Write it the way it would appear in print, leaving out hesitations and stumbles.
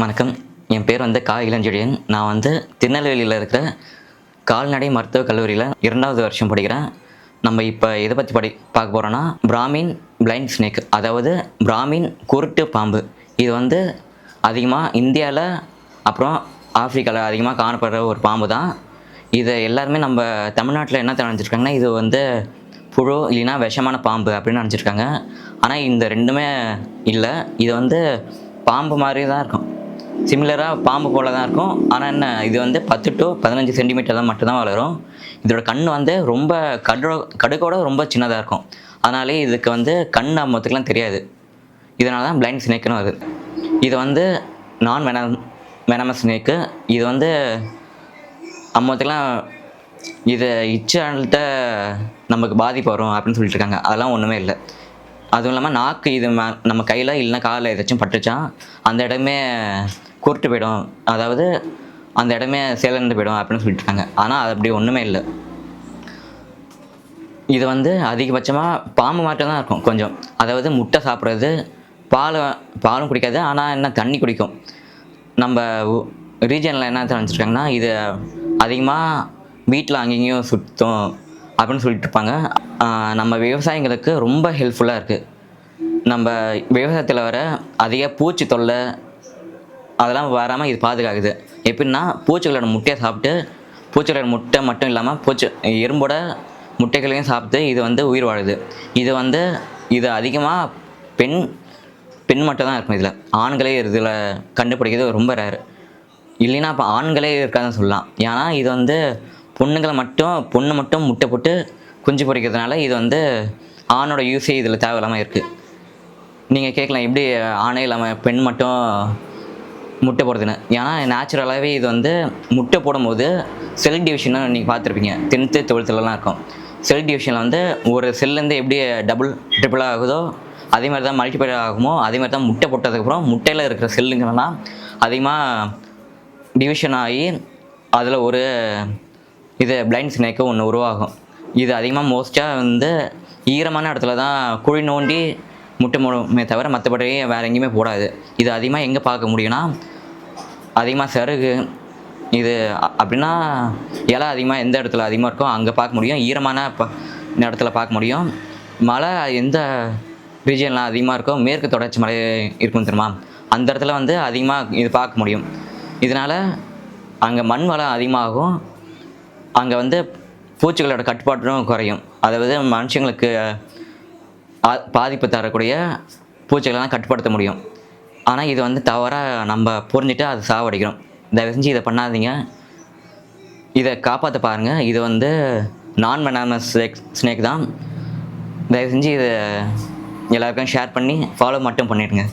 வணக்கம். என் பேர் கா இளஞ்செழியன். நான் திருநெல்வேலியில் இருக்கிற கால்நடை மருத்துவக் கல்லூரியில் 2வது வருஷம் படிக்கிறேன். நம்ம இப்போ எதை பற்றி பார்க்க போகிறோன்னா, பிராமின் பிளைண்ட் ஸ்னேக், அதாவது பிராமின் குருட்டு பாம்பு. இது அதிகமாக இந்தியாவில் அப்புறம் ஆஃப்ரிக்காவில் அதிகமாக காணப்படுற ஒரு பாம்பு தான். இதை எல்லாருமே நம்ம தமிழ்நாட்டில் என்ன நினச்சிருக்காங்கன்னா, இது புழு இல்லைன்னா விஷமான பாம்பு அப்படின்னு நினச்சிருக்காங்க. ஆனால் இந்த ரெண்டுமே இல்லை. இது பாம்பு மாதிரி தான் இருக்கும், சிமிலராக பாம்பு போல தான் இருக்கும். ஆனால் என்ன, இது 10 to 15 சென்டிமீட்டர் தான் மட்டும்தான் வளரும். இதோட கண் ரொம்ப கடுகோட ரொம்ப சின்னதாக இருக்கும். அதனாலே இதுக்கு கண் அம்மத்துக்கெலாம் தெரியாது. இதனால தான் பிளைண்ட் ஸ்னேக்குன்னு வருது. இது நான் வெனமஸ் ஸ்னேக்கு. இது அம்மத்துக்கெலாம் இதை இச்சால்கிட்ட நமக்கு பாதிப்பு வரும் அப்படின்னு சொல்லிட்டு இருக்காங்க. அதெல்லாம் ஒன்றுமே இல்லை. அதுவும் இல்லாமல் நாக்கு இது நம்ம கையில் இல்லைன்னா காலில் ஏதாச்சும் பட்டுச்சான் அந்த இடமே குருட்டு போயிடும், அதாவது அந்த இடமே சேலந்து போயிடும் அப்படின்னு சொல்லிட்டு இருக்காங்க. ஆனால் அது அப்படி ஒன்றுமே இல்லை. இது அதிகபட்சமாக பாம்பு மாட்டம் தான் இருக்கும் கொஞ்சம். அதாவது முட்டை சாப்பிட்றது, பாலும் குடிக்காது, ஆனால் என்ன தண்ணி குடிக்கும். நம்ம ரீஜனில் என்ன நினச்சிருக்காங்கன்னா, இது அதிகமாக வீட்டில் அங்கேயும் சுற்றும் அப்படின்னு சொல்லிட்டு இருப்பாங்க. நம்ம விவசாயிங்களுக்கு ரொம்ப ஹெல்ப்ஃபுல்லாக இருக்குது. நம்ம விவசாயத்தில் வர அதிக பூச்சி தொல்லை அதெல்லாம் வராமல் இது பாதுகாக்குது. எப்படின்னா, பூச்சிகளோட முட்டையை சாப்பிட்டு, பூச்சிகளோட முட்டை மட்டும் இல்லாமல் எறும்போட முட்டைகளையும் சாப்பிட்டு இது உயிர் வாழுது. இது அதிகமாக பெண் மட்டும் தான் இருக்கும். இதில் ஆண்களே இதில் கண்டுபிடிக்கிறது ரொம்ப ரேரு. இல்லைன்னா அப்போ ஆண்களே இருக்காதுன்னு சொல்லலாம். ஏன்னா இது பொண்ணு மட்டும் முட்டை போட்டு குஞ்சு பொறிக்கிறதுனால இது ஆணோட யூஸே இதில் தேவையில்லாமல் இருக்குது. நீங்கள் கேட்கலாம், எப்படி ஆணே இல்லாமல் பெண் மட்டும் முட்டை போடுறதுன்னு. ஏன்னா நேச்சுரலாகவே இது முட்டை போடும்போது செல் டிவிஷனை நீங்கள் பார்த்துருப்பீங்க, 10th 12thலாம் இருக்கும். செல் டிவிஷனில் ஒரு செல்லேருந்து எப்படி ட்ரிபிள் ஆகுதோ அதே மாதிரி தான் மல்டிப்ளை ஆகுமோ, அதே மாதிரி தான் முட்டை போட்டதுக்கப்புறம் முட்டையில் இருக்கிற செல்லுங்கள்லாம் அதிகமாக டிவிஷன் ஆகி அதில் ஒரு பிளைண்ட் ஸ்னேக்கு ஒன்று உருவாகும். இது அதிகமாக மோஸ்ட்டாக ஈரமான இடத்துல தான் குழி நோண்டி முட்டை மூடுமே தவிர மற்றபடி வேறு எங்கேயுமே போடாது. இது அதிகமாக எங்கே பார்க்க முடியும்னா, அதிகமாக சருகு இது அப்படின்னா இலை அதிகமாக எந்த இடத்துல அதிகமாக இருக்கோ அங்கே பார்க்க முடியும். ஈரமான இடத்துல பார்க்க முடியும். மழை எந்த ரீஜன்லாம் அதிகமாக இருக்கோ, மேற்கு தொடர்ச்சி மலை இருக்கும் தெரியுமா, அந்த இடத்துல அதிகமாக இது பார்க்க முடியும். இதனால் அங்கே மண் வளம் அதிகமாகும், அங்கே பூச்சிகளோட கட்டுப்பாடும் குறையும். அதாவது மனுஷங்களுக்கு பாதிப்பு தரக்கூடிய பூச்சிகளெல்லாம் கட்டுப்படுத்த முடியும். ஆனால் இது தவறாக நம்ம புரிஞ்சுட்டு அதை சாவடிக்கிறோம். தயவு செஞ்சு இதை பண்ணாதீங்க. இதை காப்பாற்ற பாருங்கள். இது நான் வெனமஸ் ஸ்னேக் தான். தயவு செஞ்சு இதை எல்லாருக்கும் ஷேர் பண்ணி ஃபாலோ மட்டும் பண்ணிடுங்க.